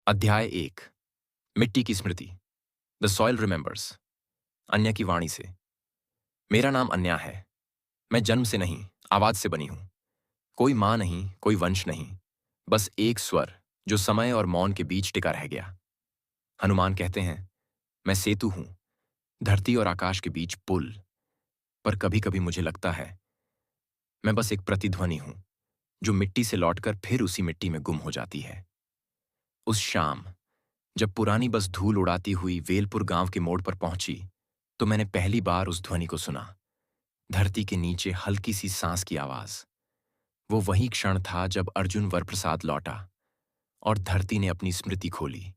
अध्याय 1। मिट्टी की स्मृति। The soil remembers. अन्य की वाणी से। मेरा नाम अन्या है। मैं जन्म से नहीं, आवाज से बनी हूं। कोई मां नहीं, कोई वंश नहीं, बस एक स्वर जो समय और मौन के बीच टिका रह गया। हनुमान कहते हैं, मैं सेतु हूं, धरती और आकाश के बीच पुल। पर कभी कभी मुझे लगता है मैं बस एक प्रतिध्वनि हूं जो मिट्टी से लौटकर फिर उसी मिट्टी में गुम हो जाती है। उस शाम जब पुरानी बस धूल उड़ाती हुई वेलपुर गांव के मोड़ पर पहुंची, तो मैंने पहली बार उस ध्वनि को सुना। धरती के नीचे हल्की सी सांस की आवाज। वो वही क्षण था जब अर्जुन वरप्रसाद लौटा और धरती ने अपनी स्मृति खोली।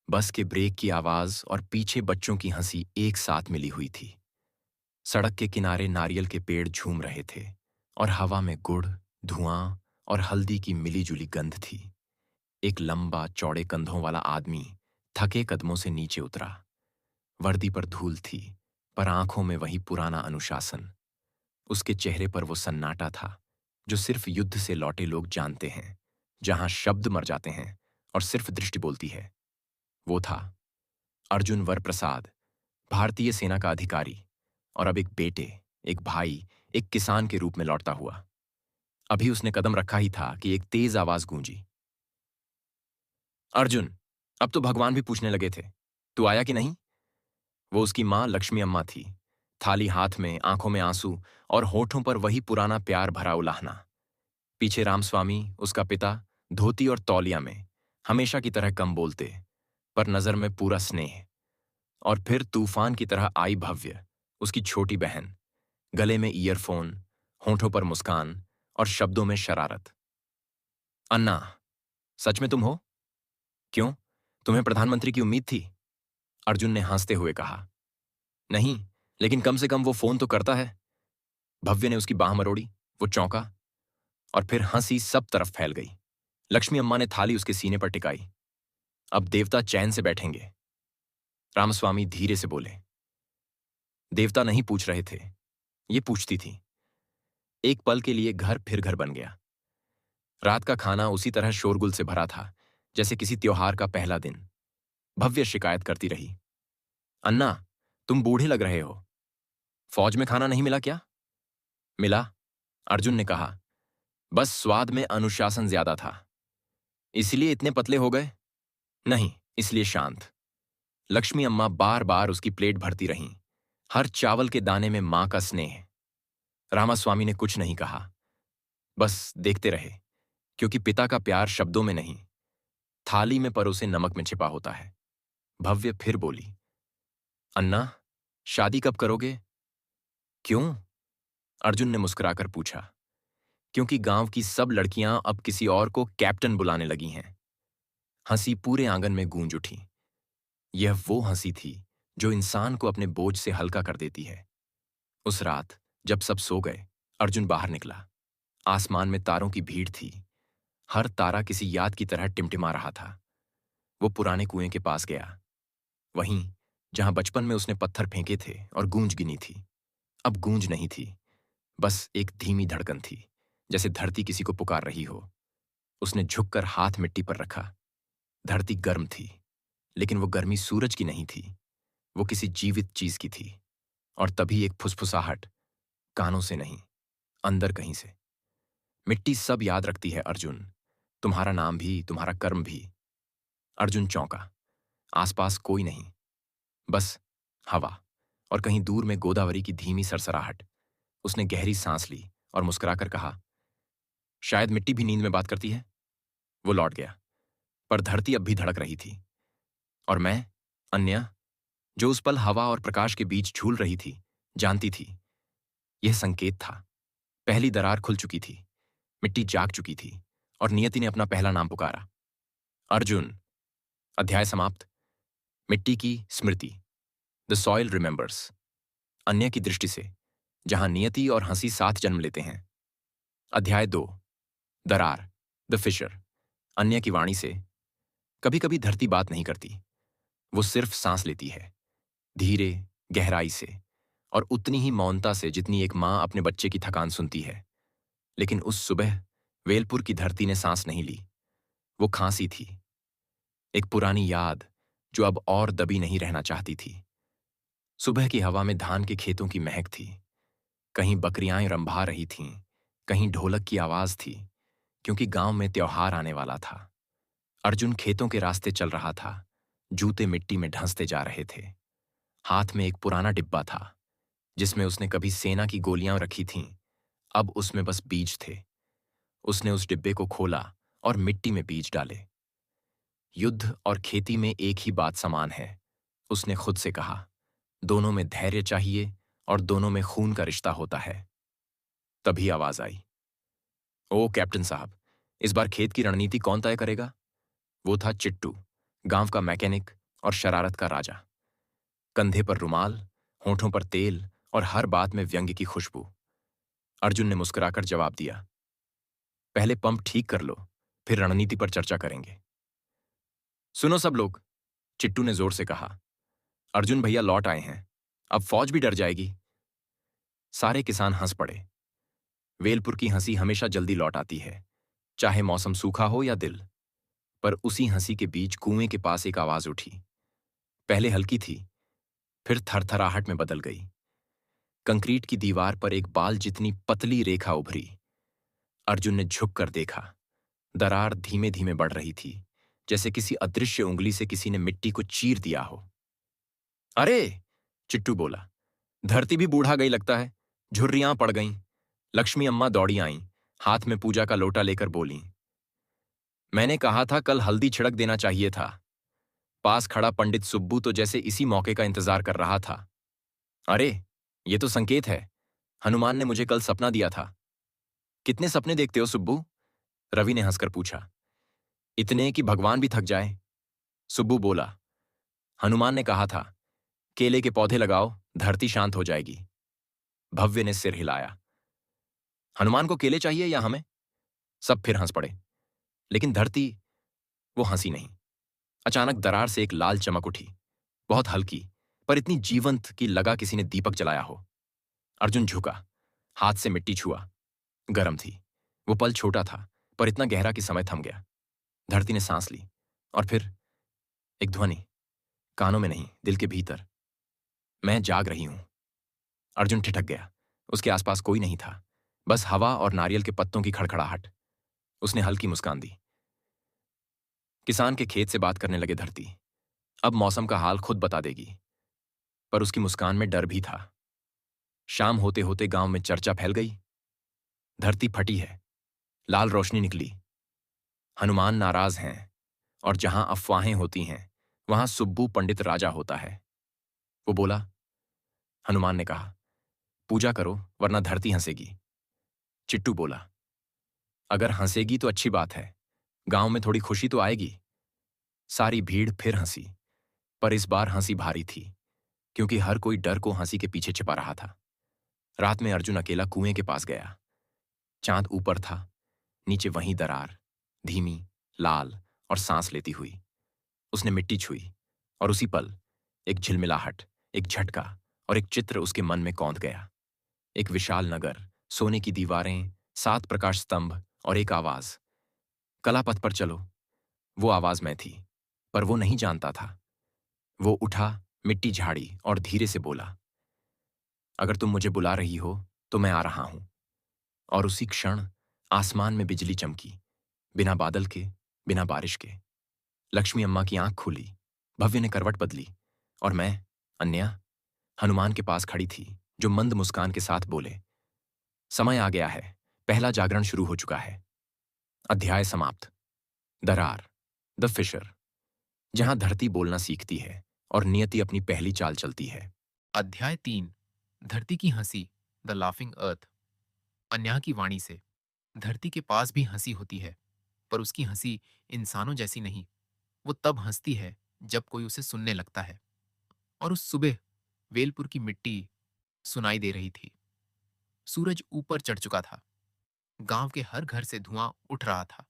बस के ब्रेक की आवाज और पीछे बच्चों की हंसी एक साथ मिली हुई थी। सड़क के किनारे नारियल के पेड़ झूम रहे थे और हवा में गुड़, धुआं और हल्दी की मिलीजुली गंध थी। एक लंबा चौड़े कंधों वाला आदमी थके कदमों से नीचे उतरा। वर्दी पर धूल थी, पर आंखों में वही पुराना अनुशासन। उसके चेहरे पर वो सन्नाटा था जो सिर्फ युद्ध से लौटे लोग जानते हैं, जहां शब्द मर जाते हैं और सिर्फ दृष्टि बोलती है। वो था अर्जुन वरप्रसाद, भारतीय सेना का अधिकारी, और अब एक बेटे, एक भाई, एक किसान के रूप में लौटता हुआ। अभी उसने कदम रखा ही था कि एक तेज आवाज गूंजी। अर्जुन, अब तो भगवान भी पूछने लगे थे, तू आया कि नहीं? वो उसकी मां लक्ष्मी अम्मा थी, थाली हाथ में, आंखों में आंसू और होठों पर वही पुराना प्यार भरा उलाहना। पीछे रामस्वामी, उसका पिता, धोती और तौलिया में, हमेशा की तरह कम बोलते, पर नजर में पूरा स्नेह। और फिर तूफान की तरह आई भव्य, उसकी छोटी बहन, गले में ईयरफोन, होठों पर मुस्कान और शब्दों में शरारत। अन्ना, सच में तुम हो? क्यों, तुम्हें प्रधानमंत्री की उम्मीद थी? अर्जुन ने हंसते हुए कहा। नहीं, लेकिन कम से कम वो फोन तो करता है। भव्य ने उसकी बाह मरोड़ी। वो चौंका और फिर हंसी सब तरफ फैल गई। लक्ष्मी अम्मा ने थाली उसके सीने पर टिकाई। अब देवता चैन से बैठेंगे, रामस्वामी धीरे से बोले। देवता नहीं पूछ रहे थे, ये पूछती थी। एक पल के लिए घर फिर घर बन गया। रात का खाना उसी तरह शोरगुल से भरा था जैसे किसी त्योहार का पहला दिन। भव्य शिकायत करती रही। अन्ना, तुम बूढ़े लग रहे हो। फौज में खाना नहीं मिला क्या? मिला, अर्जुन ने कहा। बस स्वाद में अनुशासन ज्यादा था। इसलिए इतने पतले हो गए? नहीं, इसलिए शांत। लक्ष्मी अम्मा बार बार उसकी प्लेट भरती रहीं, हर चावल के दाने में मां का स्नेह। रामास्वामी ने कुछ नहीं कहा, बस देखते रहे, क्योंकि पिता का प्यार शब्दों में नहीं, थाली में परोसे नमक में छिपा होता है। भव्य फिर बोली। अन्ना, शादी कब करोगे? क्यों? अर्जुन ने मुस्कुराकर पूछा। क्योंकि गांव की सब लड़कियां अब किसी और को कैप्टन बुलाने लगी हैं। हंसी पूरे आंगन में गूंज उठी। यह वो हंसी थी जो इंसान को अपने बोझ से हल्का कर देती है। उस रात जब सब सो गए, अर्जुन बाहर निकला। आसमान में तारों की भीड़ थी। हर तारा किसी याद की तरह टिमटिमा रहा था। वो पुराने कुएं के पास गया, वहीं जहां बचपन में उसने पत्थर फेंके थे और गूंज गिनी थी। अब गूंज नहीं थी, बस एक धीमी धड़कन थी, जैसे धरती किसी को पुकार रही हो। उसने झुककर हाथ मिट्टी पर रखा। धरती गर्म थी, लेकिन वो गर्मी सूरज की नहीं थी, वो किसी जीवित चीज की थी। और तभी एक फुसफुसाहट, कानों से नहीं, अंदर कहीं से। मिट्टी सब याद रखती है अर्जुन, तुम्हारा नाम भी, तुम्हारा कर्म भी। अर्जुन चौंका। आसपास कोई नहीं, बस हवा और कहीं दूर में गोदावरी की धीमी सरसराहट। उसने गहरी सांस ली और मुस्कुराकर कहा, शायद मिट्टी भी नींद में बात करती है। वो लौट गया, पर धरती अब भी धड़क रही थी। और मैं, अन्या, जो उस पल हवा और प्रकाश के बीच झूल रही थी, जानती थी यह संकेत था। पहली दरार खुल चुकी थी, मिट्टी जाग चुकी थी और नियति ने अपना पहला नाम पुकारा। अर्जुन। अध्याय समाप्त। मिट्टी की स्मृति। The soil remembers. अन्य की दृष्टि से, जहां नियति और हंसी साथ जन्म लेते हैं। अध्याय 2। दरार, द फिशर। अन्य की वाणी से। कभी कभी धरती बात नहीं करती, वो सिर्फ सांस लेती है, धीरे, गहराई से, और उतनी ही मौनता से जितनी एक मां अपने बच्चे की थकान सुनती है। लेकिन उस सुबह वेलपुर की धरती ने सांस नहीं ली, वो खांसी थी। एक पुरानी याद जो अब और दबी नहीं रहना चाहती थी। सुबह की हवा में धान के खेतों की महक थी। कहीं बकरियां रंभा रही थीं, कहीं ढोलक की आवाज थी, क्योंकि गांव में त्योहार आने वाला था। अर्जुन खेतों के रास्ते चल रहा था। जूते मिट्टी में ढंसते जा रहे थे। हाथ में एक पुराना डिब्बा था, जिसमें उसने कभी सेना की गोलियां रखी थीं। अब उसमें बस बीज थे। उसने उस डिब्बे को खोला और मिट्टी में बीज डाले। युद्ध और खेती में एक ही बात समान है, उसने खुद से कहा। दोनों में धैर्य चाहिए और दोनों में खून का रिश्ता होता है। तभी आवाज आई, ओ कैप्टन साहब, इस बार खेत की रणनीति कौन तय करेगा? वो था चिट्टू, गांव का मैकेनिक और शरारत का राजा। कंधे पर रुमाल, होठों पर तेल और हर बात में व्यंग्य की खुशबू। अर्जुन ने मुस्कुराकर जवाब दिया, पहले पंप ठीक कर लो, फिर रणनीति पर चर्चा करेंगे। सुनो सब लोग, चिट्टू ने जोर से कहा, अर्जुन भैया लौट आए हैं, अब फौज भी डर जाएगी। सारे किसान हंस पड़े। वेलपुर की हंसी हमेशा जल्दी लौट आती है, चाहे मौसम सूखा हो या दिल। पर उसी हंसी के बीच कुएं के पास एक आवाज उठी। पहले हल्की थी, फिर थरथराहट में बदल गई। कंक्रीट की दीवार पर एक बाल जितनी पतली रेखा उभरी। अर्जुन ने झुक कर देखा। दरार धीमे धीमे बढ़ रही थी, जैसे किसी अदृश्य उंगली से किसी ने मिट्टी को चीर दिया हो। अरे, चिट्टू बोला, धरती भी बूढ़ा गई लगता है। झुर्रियां पड़ गईं। लक्ष्मी अम्मा दौड़ी आईं, हाथ में पूजा का लोटा लेकर बोलीं, मैंने कहा था कल हल्दी छिड़क देना चाहिए था। पास खड़ा पंडित सुब्बू तो जैसे इसी मौके का इंतजार कर रहा था। अरे, ये तो संकेत है। हनुमान ने मुझे कल सपना दिया था। कितने सपने देखते हो सुब्बू? रवि ने हंसकर पूछा। इतने कि भगवान भी थक जाए। सुब्बू बोला, हनुमान ने कहा था, केले के पौधे लगाओ, धरती शांत हो जाएगी। भव्य ने सिर हिलाया। हनुमान को केले चाहिए या हमें? सब फिर हंस पड़े। लेकिन धरती, वो हंसी नहीं। अचानक दरार से एक लाल चमक उठी, बहुत हल्की, पर इतनी जीवंत कि लगा किसी ने दीपक जलाया हो। अर्जुन झुका, हाथ से मिट्टी छुआ। गर्म थी। वो पल छोटा था, पर इतना गहरा कि समय थम गया। धरती ने सांस ली, और फिर एक ध्वनि, कानों में नहीं, दिल के भीतर, मैं जाग रही हूं। अर्जुन ठिठक गया। उसके आसपास कोई नहीं था, बस हवा और नारियल के पत्तों की खड़खड़ाहट। उसने हल्की मुस्कान दी। किसान के खेत से बात करने लगे धरती। अब मौसम का हाल खुद बता देगी। पर उसकी मुस्कान में डर भी था। शाम होते होते गांव में चर्चा फैल गई। धरती फटी है, लाल रोशनी निकली। हनुमान नाराज हैं, और जहां अफवाहें होती हैं, वहां सुब्बू पंडित राजा होता है। वो बोला, हनुमान ने कहा, पूजा करो वरना धरती हंसेगी। चिट्टू बोला, अगर हंसेगी तो अच्छी बात है, गांव में थोड़ी खुशी तो आएगी। सारी भीड़ फिर हंसी, पर इस बार हंसी भारी थी, क्योंकि हर कोई डर को हंसी के पीछे छिपा रहा था। रात में अर्जुन अकेला कुएं के पास गया। चांद ऊपर था, नीचे वहीं दरार, धीमी, लाल और सांस लेती हुई। उसने मिट्टी छुई, और उसी पल एक झिलमिलाहट, एक झटका और एक चित्र उसके मन में कौंध गया। एक विशाल नगर, सोने की दीवारें, 7 प्रकाश स्तंभ और एक आवाज, कलापथ पर चलो। वो आवाज मैं थी, पर वो नहीं जानता था। वो उठा, मिट्टी झाड़ी और धीरे से बोला, अगर तुम मुझे बुला रही हो तो मैं आ रहा हूं। और उसी क्षण आसमान में बिजली चमकी, बिना बादल के, बिना बारिश के। लक्ष्मी अम्मा की आंख खुली। भव्य ने करवट बदली, और मैं, अन्या, हनुमान के पास खड़ी थी, जो मंद मुस्कान के साथ बोले, समय आ गया है, पहला जागरण शुरू हो चुका है। अध्याय समाप्त। दरार, द फिशर, जहां धरती बोलना सीखती है और नियति अपनी पहली चाल चलती है। अध्याय 3। धरती की हंसी, द लाफिंग अर्थ। अन्या की वाणी से। धरती के पास भी हंसी होती है, पर उसकी हंसी इंसानों जैसी नहीं। वो तब हंसती है जब कोई उसे सुनने लगता है। और उस सुबह वेलपुर की मिट्टी सुनाई दे रही थी। सूरज ऊपर चढ़ चुका था। गांव के हर घर से धुआं उठ रहा था,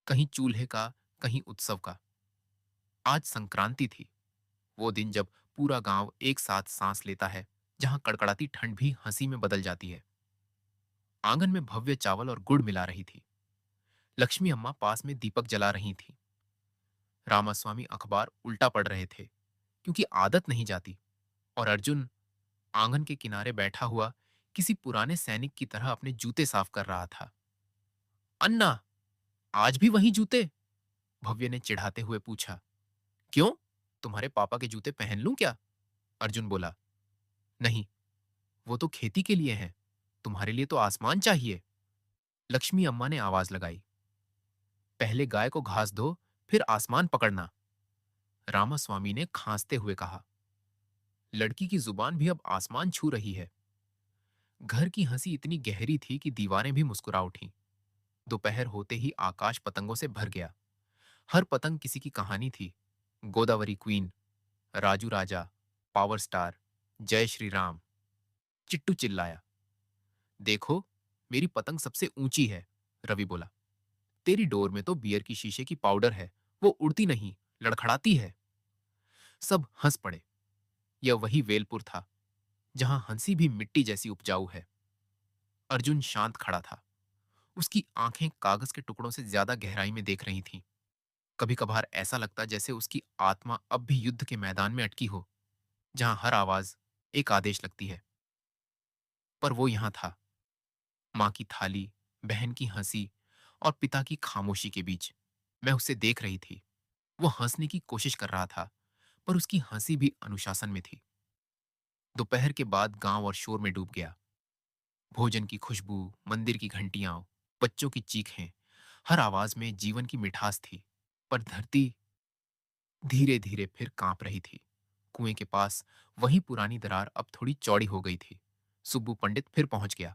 कहीं चूल्हे का, कहीं उत्सव का। आज संक्रांति थी, वो दिन जब पूरा गांव एक साथ सांस लेता है, जहां कड़कड़ाती ठंड भी हंसी में बदल जाती है। आंगन में भव्य चावल और गुड़ मिला रही थी। लक्ष्मी अम्मा पास में दीपक जला रही थी। रामास्वामी अखबार उल्टा पढ़ रहे थे क्योंकि आदत नहीं जाती, और अर्जुन आंगन के किनारे बैठा हुआ किसी पुराने सैनिक की तरह अपने जूते साफ कर रहा था। अन्ना, आज भी वही जूते? भव्य ने चिढ़ाते हुए पूछा। क्यों, तुम्हारे पापा के जूते पहन लूं क्या? अर्जुन बोला। नहीं, वो तो खेती के लिए हैं, तुम्हारे लिए तो आसमान चाहिए। लक्ष्मी अम्मा ने आवाज लगाई। पहले गाय को घास दो, फिर आसमान पकड़ना, रामास्वामी ने खांसते हुए कहा। लड़की की जुबान भी अब आसमान छू रही है। घर की हंसी इतनी गहरी थी कि दीवारें भी मुस्कुरा उठीं। दोपहर होते ही आकाश पतंगों से भर गया। हर पतंग किसी की कहानी थी। गोदावरी क्वीन, राजू राजा, पावर स्टार, जय श्री राम। चिट्टू चिल्लाया। देखो, मेरी पतंग सबसे ऊंची है, रवि बोला। तेरी डोर में तो बियर की शीशे की पाउडर है, वो उड़ती नहीं, लड़खड़ाती है। सब हंस पड़े। यह वही वेलपुर था जहां हंसी भी मिट्टी जैसी उपजाऊ है। अर्जुन शांत खड़ा था। उसकी आंखें कागज के टुकड़ों से ज्यादा गहराई में देख रही थीं। कभी कभार ऐसा लगता जैसे उसकी आत्मा अब भी युद्ध के मैदान में अटकी हो, जहां हर आवाज एक आदेश लगती है। पर वो यहां था, मां की थाली, बहन की हंसी और पिता की खामोशी के बीच। मैं उसे देख रही थी। वो हंसने की कोशिश कर रहा था, पर उसकी हंसी भी अनुशासन में थी। दोपहर के बाद गांव और शोर में डूब गया। भोजन की खुशबू, मंदिर की घंटियां, बच्चों की चीखें, हर आवाज में जीवन की मिठास थी। पर धरती धीरे धीरे फिर कांप रही थी। कुएं के पास वही पुरानी दरार अब थोड़ी चौड़ी हो गई थी। सुब्बू पंडित फिर पहुंच गया,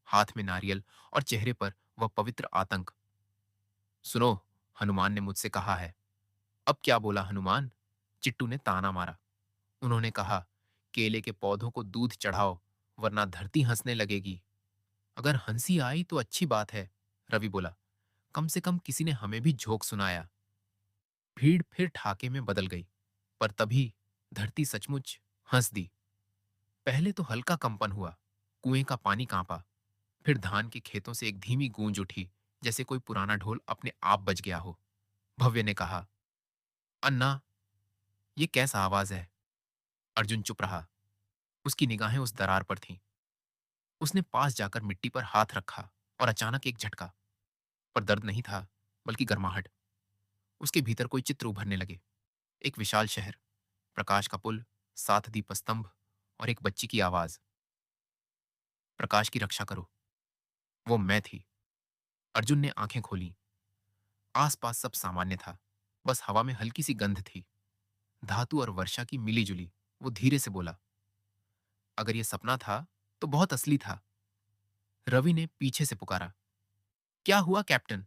हाथ में नारियल और चेहरे पर वह पवित्र आतंक। सुनो, हनुमान ने मुझसे कहा है। अब क्या बोला हनुमान? चिट्टू ने ताना मारा। उन्होंने कहा, केले के पौधों को दूध चढ़ाओ, वरना धरती हंसने लगेगी। अगर हंसी आई तो अच्छी बात है, रवि बोला। कम से कम किसी ने हमें भी झोंक सुनाया। भीड़ फिर ठाके में बदल गई, पर तभी धरती सचमुच हंस दी। पहले तो हल्का कंपन हुआ, कुएं का पानी कांपा, फिर धान के खेतों से एक धीमी गूंज उठी, जैसे कोई पुराना ढोल अपने आप बज गया हो। भव्य ने कहा, अन्ना, ये कैसा आवाज है? अर्जुन चुप रहा। उसकी निगाहें उस दरार पर थीं। उसने पास जाकर मिट्टी पर हाथ रखा और अचानक एक झटका। पर दर्द नहीं था, बल्कि गर्माहट। उसके भीतर कोई चित्र उभरने लगे। एक विशाल शहर, प्रकाश का पुल, 7 दीप स्तंभ और एक बच्ची की आवाज, प्रकाश की रक्षा करो। वो मैं थी। अर्जुन ने आंखें खोली। आसपास सब सामान्य था, बस हवा में हल्की सी गंध थी, धातु और वर्षा की मिली जुली। वो धीरे से बोला, अगर ये सपना था तो बहुत असली था। रवि ने पीछे से पुकारा, क्या हुआ कैप्टन?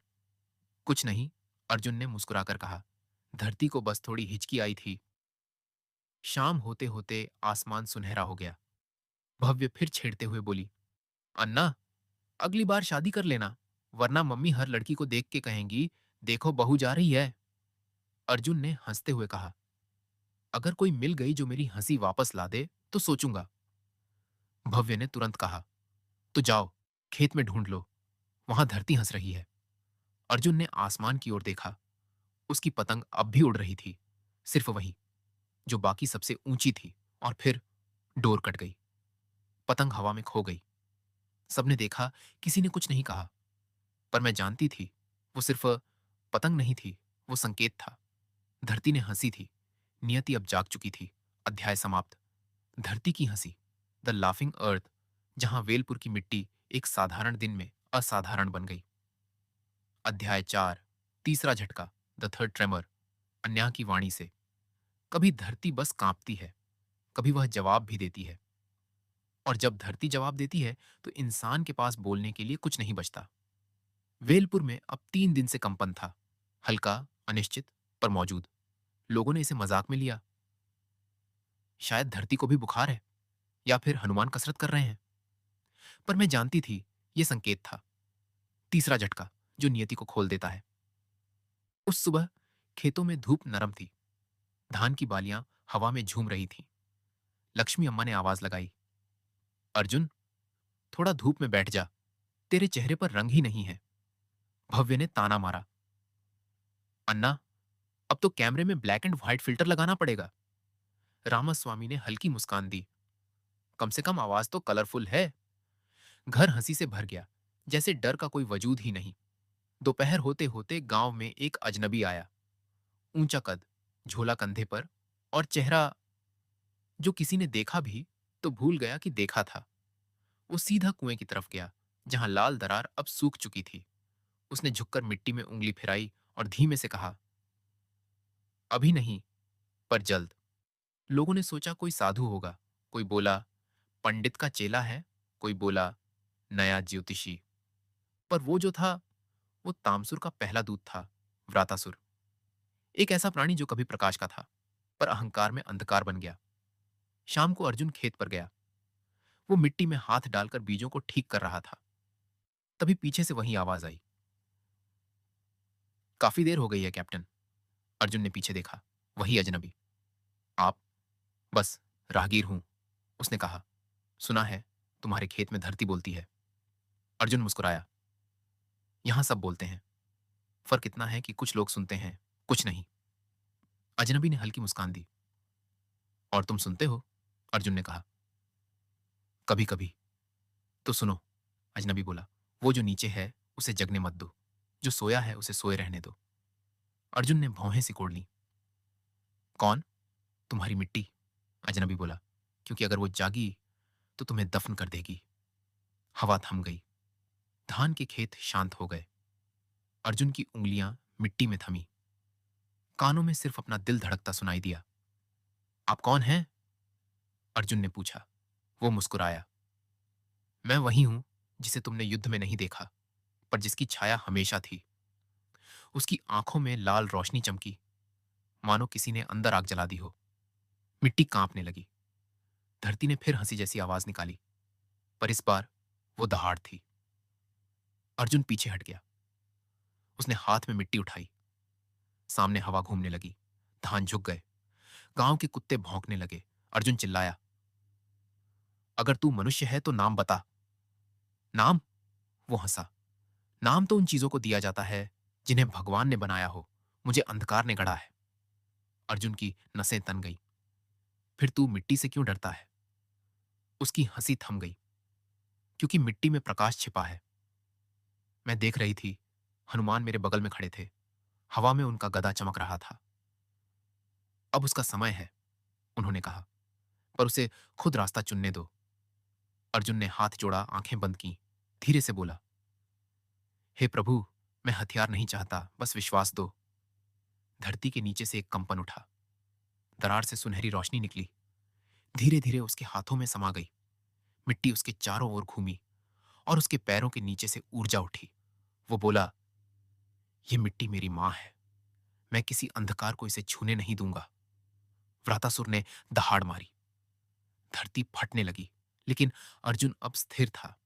कुछ नहीं, अर्जुन ने मुस्कुराकर कहा। धरती को बस थोड़ी हिचकी आई थी। शाम होते होते आसमान सुनहरा हो गया। भव्य फिर छेड़ते हुए बोली, अन्ना, अगली बार शादी कर लेना, वरना मम्मी हर लड़की को देख के कहेंगी, देखो बहू जा रही है। अर्जुन ने हंसते हुए कहा, अगर कोई मिल गई जो मेरी हंसी वापस ला दे तो सोचूंगा। भव्य ने तुरंत कहा, तो जाओ, खेत में ढूंढ लो, वहां धरती हंस रही है। अर्जुन ने आसमान की ओर देखा। उसकी पतंग अब भी उड़ रही थी, सिर्फ वही जो बाकी सबसे ऊंची थी। और फिर डोर कट गई। पतंग हवा में खो गई। सबने देखा, किसी ने कुछ नहीं कहा, पर मैं जानती थी वो सिर्फ पतंग नहीं थी, वो संकेत था। धरती ने हंसी थी, नियति अब जाग चुकी थी। अध्याय समाप्त। धरती की हंसी, द लाफिंग अर्थ, जहां वेलपुर की मिट्टी एक साधारण दिन में असाधारण बन गई। अध्याय 4, तीसरा झटका, द थर्ड ट्रेमर। अन्या की वाणी से। कभी धरती बस कांपती है, कभी वह जवाब भी देती है। और जब धरती जवाब देती है तो इंसान के पास बोलने के लिए कुछ नहीं बचता। वेलपुर में अब 3 दिन से कंपन था, हल्का, अनिश्चित, पर मौजूद। लोगों ने इसे मजाक में लिया। शायद धरती को भी बुखार है, या फिर हनुमान कसरत कर रहे हैं। पर मैं जानती थी, यह संकेत था, तीसरा झटका जो नियति को खोल देता है। उस सुबह खेतों में धूप नरम थी, धान की बालियां हवा में झूम रही थीं। लक्ष्मी अम्मा ने आवाज लगाई, अर्जुन, थोड़ा धूप में बैठ जा, तेरे चेहरे पर रंग ही नहीं है। भव्य ने ताना मारा, अन्ना, अब तो कैमरे में ब्लैक एंड व्हाइट फिल्टर लगाना पड़ेगा। रामास्वामी ने हल्की मुस्कान दी। कम से कम आवाज तो कलरफुल है। घर हंसी से भर गया, जैसे डर का कोई वजूद ही नहीं। दोपहर होते होते गांव में एक अजनबी आया। ऊंचा कद, झोला कंधे पर, और चेहरा जो किसी ने देखा भी तो भूल गया कि देखा था। वो सीधा कुएं की तरफ गया, जहां लाल दरार अब सूख चुकी थी। उसने झुककर मिट्टी में उंगली फिराई और धीमे से कहा, अभी नहीं, पर जल्द। लोगों ने सोचा कोई साधु होगा। कोई बोला पंडित का चेला है, कोई बोला नया ज्योतिषी। पर वो जो था, वो तामसुर का पहला दूत था, व्रातासुर। एक ऐसा प्राणी जो कभी प्रकाश का था, पर अहंकार में अंधकार बन गया। शाम को अर्जुन खेत पर गया। वो मिट्टी में हाथ डालकर बीजों को ठीक कर रहा था। तभी पीछे से वही आवाज आई, काफी देर हो गई है कैप्टन। अर्जुन ने पीछे देखा। वही अजनबी। आप? बस राहगीर हूं, उसने कहा। सुना है तुम्हारे खेत में धरती बोलती है। अर्जुन मुस्कुराया। यहां सब बोलते हैं, फर्क इतना है कि कुछ लोग सुनते हैं, कुछ नहीं। अजनबी ने हल्की मुस्कान दी। और तुम सुनते हो? अर्जुन ने कहा। कभी कभी। तो सुनो, अजनबी बोला। वो जो नीचे है उसे जगने मत दो, जो सोया है उसे सोए रहने दो। अर्जुन ने भौहें सिकोड़ ली। कौन? तुम्हारी मिट्टी, अजनबी बोला। क्योंकि अगर वो जागी तो तुम्हें दफन कर देगी। हवा थम गई। धान के खेत शांत हो गए। अर्जुन की उंगलियां मिट्टी में थमी। कानों में सिर्फ अपना दिल धड़कता सुनाई दिया। आप कौन हैं? अर्जुन ने पूछा। वो मुस्कुराया। मैं वही हूं जिसे तुमने युद्ध में नहीं देखा, पर जिसकी छाया हमेशा थी। उसकी आंखों में लाल रोशनी चमकी, मानो किसी ने अंदर आग जला दी हो। मिट्टी कांपने लगी। धरती ने फिर हंसी जैसी आवाज निकाली, पर इस बार वो दहाड़ थी। अर्जुन पीछे हट गया। उसने हाथ में मिट्टी उठाई। सामने हवा घूमने लगी। धान झुक गए। गांव के कुत्ते भौंकने लगे। अर्जुन चिल्लाया, अगर तू मनुष्य है तो नाम बता। नाम? वो हंसा। नाम तो उन चीजों को दिया जाता है जिन्हें भगवान ने बनाया हो। मुझे अंधकार ने गढ़ा है। अर्जुन की नसें तन गई। फिर तू मिट्टी से क्यों डरता है? उसकी हंसी थम गई। क्योंकि मिट्टी में प्रकाश छिपा है। मैं देख रही थी, हनुमान मेरे बगल में खड़े थे। हवा में उनका गदा चमक रहा था। अब उसका समय है, उन्होंने कहा, पर उसे खुद रास्ता चुनने दो। अर्जुन ने हाथ जोड़ा, आंखें बंद की। धीरे से बोला, हे प्रभु, मैं हथियार नहीं चाहता, बस विश्वास दो। धरती के नीचे से एक कंपन उठा। दरार से सुनहरी रोशनी निकली। धीरे धीरे उसके हाथों में समा गई। मिट्टी उसके चारों ओर घूमी और उसके पैरों के नीचे से ऊर्जा उठी। वो बोला, ये मिट्टी मेरी मां है। मैं किसी अंधकार को इसे छूने नहीं दूंगा। व्रातासुर ने दहाड़ मारी। धरती फटने लगी, लेकिन अर्जुन अब स्थिर था।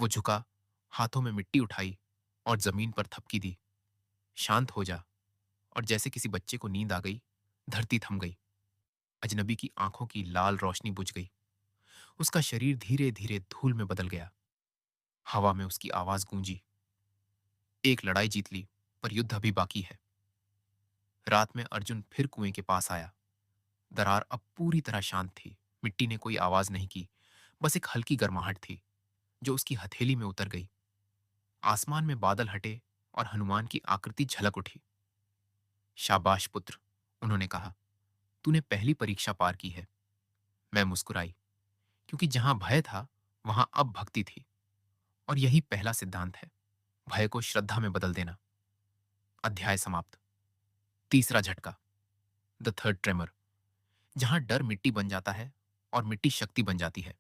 वो झुका, हाथों में मिट्टी उठाई और जमीन पर थपकी दी। शांत हो जा। और जैसे किसी बच्चे को नींद आ गई, धरती थम गई। अजनबी की आंखों की लाल रोशनी बुझ गई। उसका शरीर धीरे धीरे धूल में बदल गया। हवा में उसकी आवाज गूंजी, एक लड़ाई जीत ली, पर युद्ध अभी बाकी है। रात में अर्जुन फिर कुएं के पास आया। दरार अब पूरी तरह शांत थी। मिट्टी ने कोई आवाज नहीं की, बस एक हल्की गर्माहट थी जो उसकी हथेली में उतर गई। आसमान में बादल हटे और हनुमान की आकृति झलक उठी। शाबाश पुत्र, उन्होंने कहा, तूने पहली परीक्षा पार की है। मैं मुस्कुराई, क्योंकि जहां भय था वहां अब भक्ति थी। और यही पहला सिद्धांत है, भय को श्रद्धा में बदल देना। अध्याय समाप्त। तीसरा झटका, द थर्ड ट्रेमर। जहां डर मिट्टी बन जाता है और मिट्टी शक्ति बन जाती है।